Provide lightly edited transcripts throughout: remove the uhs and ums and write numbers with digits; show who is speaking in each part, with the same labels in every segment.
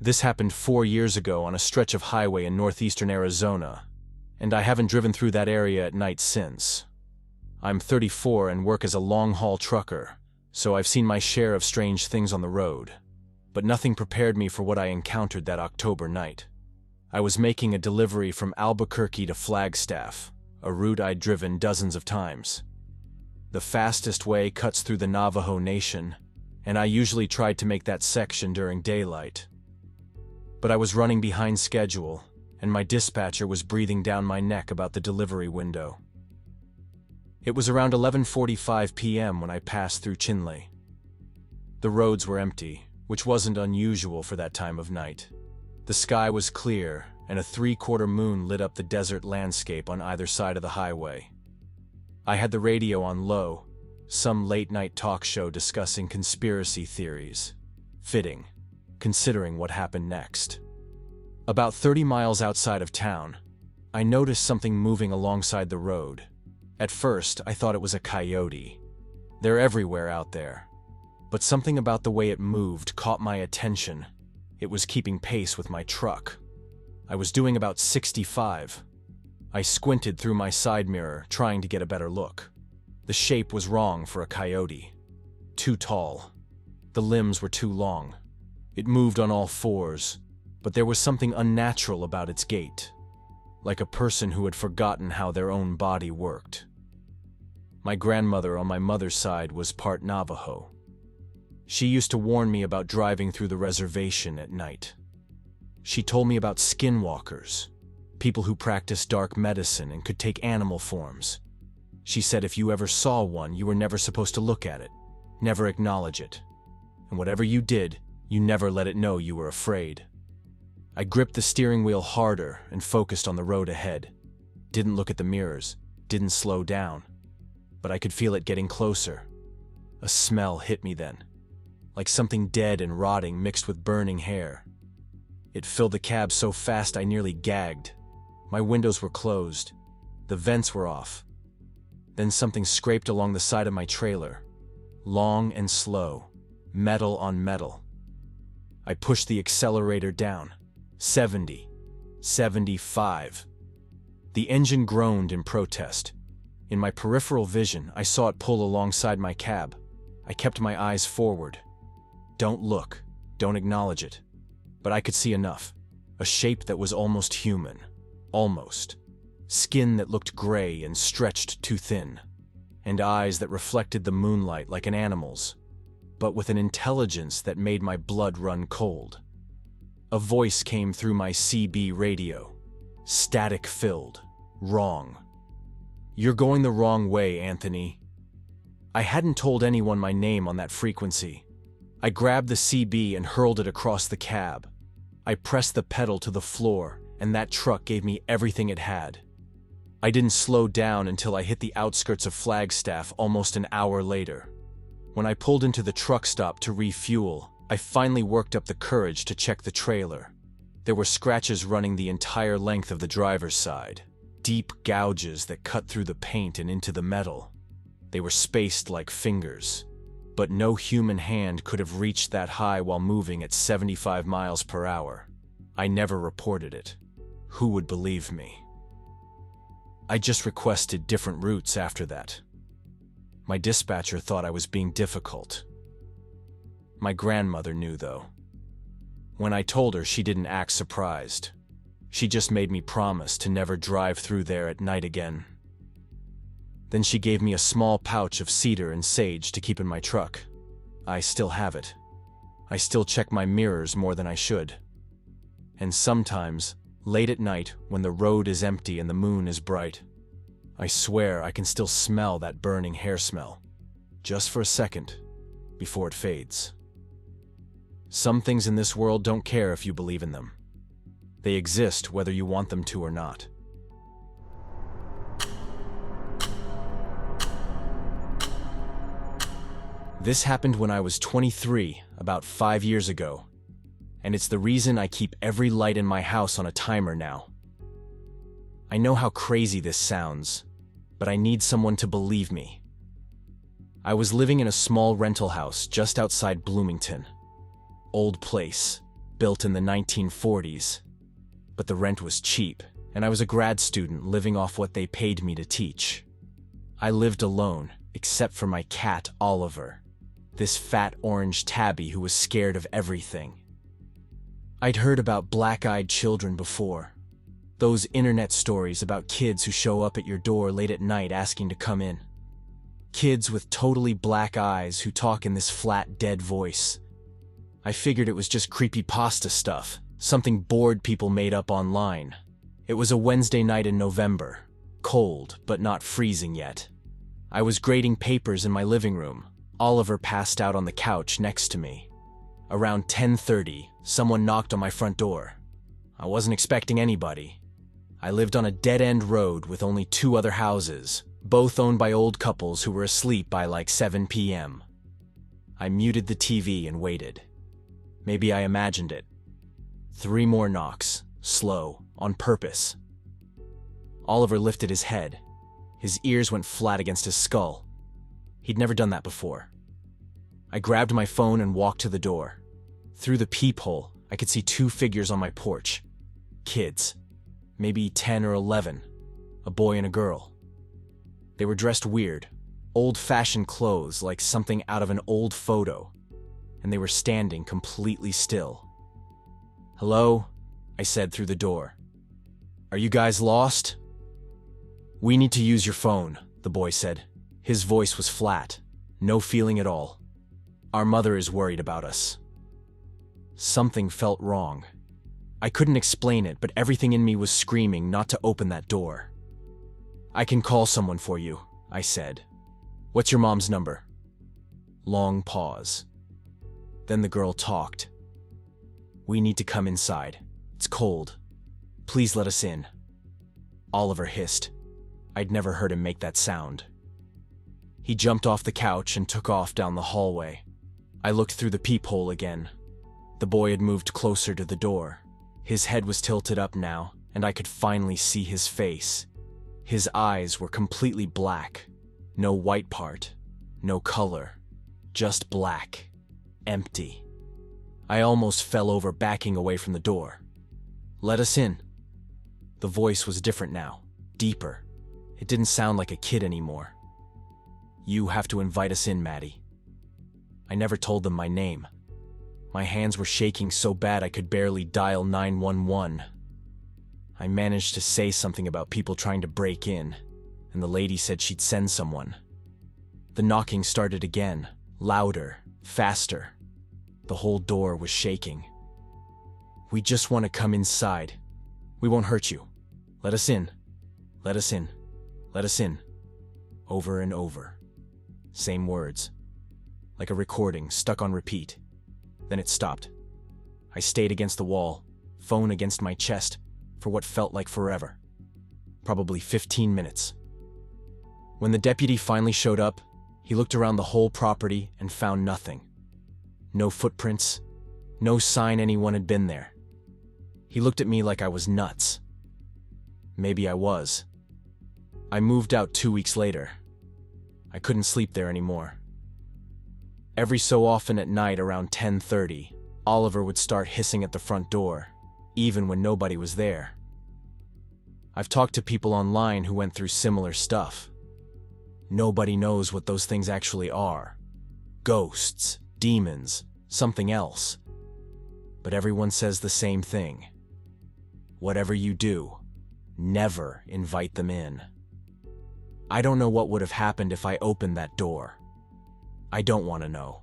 Speaker 1: This happened 4 years ago on a stretch of highway in northeastern Arizona, and I haven't driven through that area at night since. I'm 34 and work as a long-haul trucker, so I've seen my share of strange things on the road. But nothing prepared me for what I encountered that October night. I was making a delivery from Albuquerque to Flagstaff, a route I'd driven dozens of times. The fastest way cuts through the Navajo Nation, and I usually tried to make that section during daylight. But I was running behind schedule, and my dispatcher was breathing down my neck about the delivery window. It was around 11:45 p.m. when I passed through Chinle. The roads were empty, which wasn't unusual for that time of night. The sky was clear, and a 3/4 moon lit up the desert landscape on either side of the highway. I had the radio on low, some late-night talk show discussing conspiracy theories. Fitting, considering what happened next. About 30 miles outside of town, I noticed something moving alongside the road. At first, I thought it was a coyote. They're everywhere out there. But something about the way it moved caught my attention. It was keeping pace with my truck. I was doing about 65. I squinted through my side mirror, trying to get a better look. The shape was wrong for a coyote. Too tall. The limbs were too long. It moved on all fours, but there was something unnatural about its gait, like a person who had forgotten how their own body worked. My grandmother on my mother's side was part Navajo. She used to warn me about driving through the reservation at night. She told me about skinwalkers, people who practiced dark medicine and could take animal forms. She said if you ever saw one, you were never supposed to look at it, never acknowledge it. And whatever you did, you never let it know you were afraid. I gripped the steering wheel harder and focused on the road ahead. Didn't look at the mirrors, didn't slow down. But I could feel it getting closer. A smell hit me then, like something dead and rotting mixed with burning hair. It filled the cab so fast I nearly gagged. My windows were closed. The vents were off. Then something scraped along the side of my trailer. Long and slow, metal on metal. I pushed the accelerator down. 70, 75. The engine groaned in protest. In my peripheral vision, I saw it pull alongside my cab. I kept my eyes forward. Don't look, don't acknowledge it. But I could see enough. A shape that was almost human. Almost. Skin that looked gray and stretched too thin. And eyes that reflected the moonlight like an animal's, but with an intelligence that made my blood run cold. A voice came through my CB radio. Static-filled. Wrong. You're going the wrong way, Anthony. I hadn't told anyone my name on that frequency. I grabbed the CB and hurled it across the cab. I pressed the pedal to the floor, and that truck gave me everything it had. I didn't slow down until I hit the outskirts of Flagstaff almost an hour later. When I pulled into the truck stop to refuel, I finally worked up the courage to check the trailer. There were scratches running the entire length of the driver's side. Deep gouges that cut through the paint and into the metal. They were spaced like fingers, but no human hand could have reached that high while moving at 75 miles per hour. I never reported it. Who would believe me? I just requested different routes after that. My dispatcher thought I was being difficult. My grandmother knew, though. When I told her, she didn't act surprised. She just made me promise to never drive through there at night again. Then she gave me a small pouch of cedar and sage to keep in my truck. I still have it. I still check my mirrors more than I should. And sometimes, late at night, when the road is empty and the moon is bright, I swear I can still smell that burning hair smell. Just for a second, before it fades. Some things in this world don't care if you believe in them. They exist whether you want them to or not. This happened when I was 23, about 5 years ago. And it's the reason I keep every light in my house on a timer now. I know how crazy this sounds, but I need someone to believe me. I was living in a small rental house just outside Bloomington. Old place, built in the 1940s. But the rent was cheap, and I was a grad student living off what they paid me to teach. I lived alone, except for my cat, Oliver, this fat orange tabby who was scared of everything. I'd heard about black-eyed children before. Those internet stories about kids who show up at your door late at night asking to come in. Kids with totally black eyes who talk in this flat, dead voice. I figured it was just creepypasta stuff, something bored people made up online. It was a Wednesday night in November, cold but not freezing yet. I was grading papers in my living room. Oliver passed out on the couch next to me. Around 10:30, someone knocked on my front door. I wasn't expecting anybody. I lived on a dead-end road with only 2 other houses, both owned by old couples who were asleep by like 7 p.m. I muted the TV and waited. Maybe I imagined it. 3 more knocks, slow, on purpose. Oliver lifted his head. His ears went flat against his skull. He'd never done that before. I grabbed my phone and walked to the door. Through the peephole, I could see 2 figures on my porch. Kids. Maybe 10 or 11. A boy and a girl. They were dressed weird, old-fashioned clothes like something out of an old photo, and they were standing completely still. "Hello?" I said through the door. "Are you guys lost?" "We need to use your phone," the boy said. His voice was flat, no feeling at all. "Our mother is worried about us." Something felt wrong. I couldn't explain it, but everything in me was screaming not to open that door. "I can call someone for you," I said. "What's your mom's number?" Long pause. Then the girl talked. "We need to come inside. It's cold. Please let us in." Oliver hissed. I'd never heard him make that sound. He jumped off the couch and took off down the hallway. I looked through the peephole again. The boy had moved closer to the door. His head was tilted up now, and I could finally see his face. His eyes were completely black. No white part, no color, just black, empty. I almost fell over, backing away from the door. "Let us in." The voice was different now, deeper. It didn't sound like a kid anymore. "You have to invite us in, Maddie." I never told them my name. My hands were shaking so bad I could barely dial 911. I managed to say something about people trying to break in, and the lady said she'd send someone. The knocking started again, louder, faster. The whole door was shaking. "We just want to come inside. We won't hurt you. Let us in. Let us in. Let us in." Over and over. Same words. Like a recording stuck on repeat. Then it stopped. I stayed against the wall, phone against my chest, for what felt like forever. Probably 15 minutes. When the deputy finally showed up, he looked around the whole property and found nothing. No footprints, no sign anyone had been there. He looked at me like I was nuts. Maybe I was. I moved out 2 weeks later. I couldn't sleep there anymore. Every so often at night around 10:30, Oliver would start hissing at the front door, even when nobody was there. I've talked to people online who went through similar stuff. Nobody knows what those things actually are. Ghosts, demons, something else. But everyone says the same thing. Whatever you do, never invite them in. I don't know what would have happened if I opened that door. I don't want to know.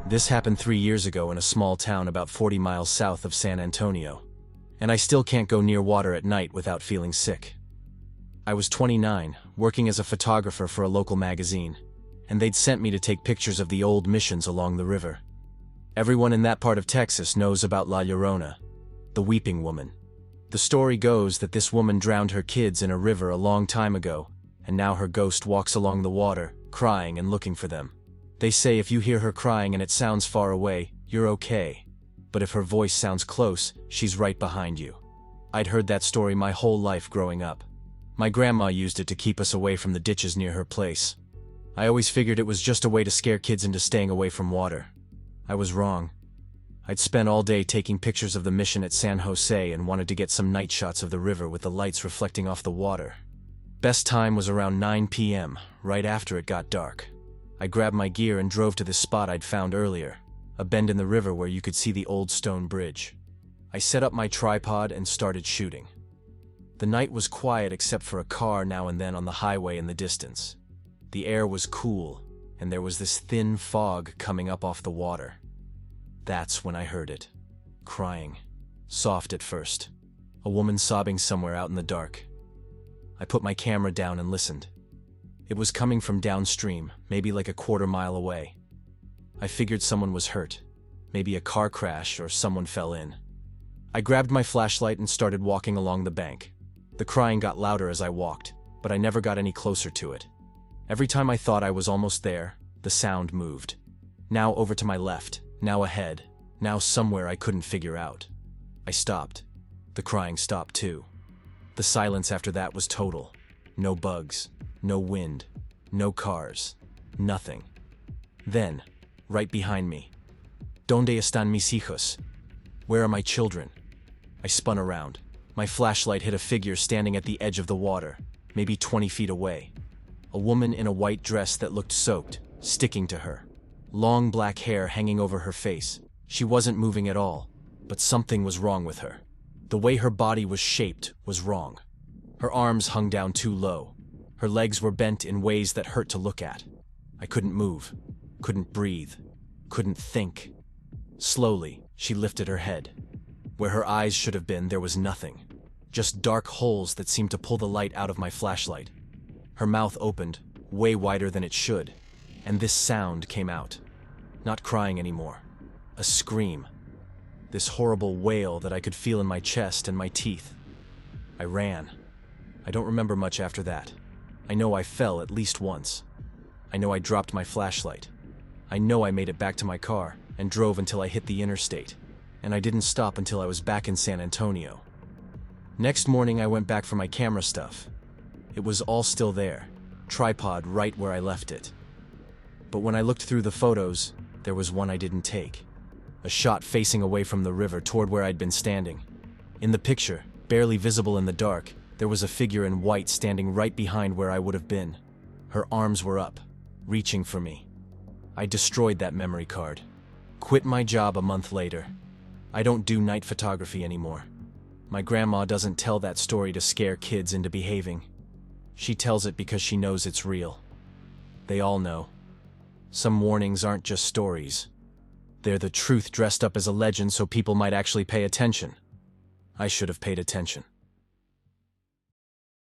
Speaker 1: This happened 3 years ago in a small town about 40 miles south of San Antonio, and I still can't go near water at night without feeling sick. I was 29, working as a photographer for a local magazine, and they'd sent me to take pictures of the old missions along the river. Everyone in that part of Texas knows about La Llorona, the Weeping Woman. The story goes that this woman drowned her kids in a river a long time ago, and now her ghost walks along the water, crying and looking for them. They say if you hear her crying and it sounds far away, you're okay. But if her voice sounds close, she's right behind you. I'd heard that story my whole life growing up. My grandma used it to keep us away from the ditches near her place. I always figured it was just a way to scare kids into staying away from water. I was wrong. I'd spent all day taking pictures of the mission at San Jose and wanted to get some night shots of the river with the lights reflecting off the water. Best time was around 9 p.m., right after it got dark. I grabbed my gear and drove to the spot I'd found earlier, a bend in the river where you could see the old stone bridge. I set up my tripod and started shooting. The night was quiet except for a car now and then on the highway in the distance. The air was cool, and there was this thin fog coming up off the water. That's when I heard it. Crying. Soft at first. A woman sobbing somewhere out in the dark. I put my camera down and listened. It was coming from downstream, maybe like a quarter-mile away. I figured someone was hurt. Maybe a car crash or someone fell in. I grabbed my flashlight and started walking along the bank. The crying got louder as I walked, but I never got any closer to it. Every time I thought I was almost there, the sound moved. Now over to my left, now ahead, now somewhere I couldn't figure out. I stopped. The crying stopped too. The silence after that was total. No bugs, no wind, no cars, nothing. Then, right behind me, ¿Dónde están mis hijos? Where are my children? I spun around. My flashlight hit a figure standing at the edge of the water, maybe 20 feet away. A woman in a white dress that looked soaked, sticking to her. Long black hair hanging over her face. She wasn't moving at all, but something was wrong with her. The way her body was shaped was wrong. Her arms hung down too low. Her legs were bent in ways that hurt to look at. I couldn't move, couldn't breathe, couldn't think. Slowly, she lifted her head. Where her eyes should have been, there was nothing. Just dark holes that seemed to pull the light out of my flashlight. Her mouth opened, way wider than it should, and this sound came out. Not crying anymore. A scream. This horrible wail that I could feel in my chest and my teeth. I ran. I don't remember much after that. I know I fell at least once. I know I dropped my flashlight. I know I made it back to my car and drove until I hit the interstate. And I didn't stop until I was back in San Antonio. Next morning, I went back for my camera stuff. It was all still there, tripod right where I left it. But when I looked through the photos, there was one I didn't take. A shot facing away from the river toward where I'd been standing. In the picture, barely visible in the dark, there was a figure in white standing right behind where I would have been. Her arms were up, reaching for me. I destroyed that memory card. Quit my job a month later. I don't do night photography anymore. My grandma doesn't tell that story to scare kids into behaving. She tells it because she knows it's real. They all know. Some warnings aren't just stories. They're the truth dressed up as a legend so people might actually pay attention. I should have paid attention.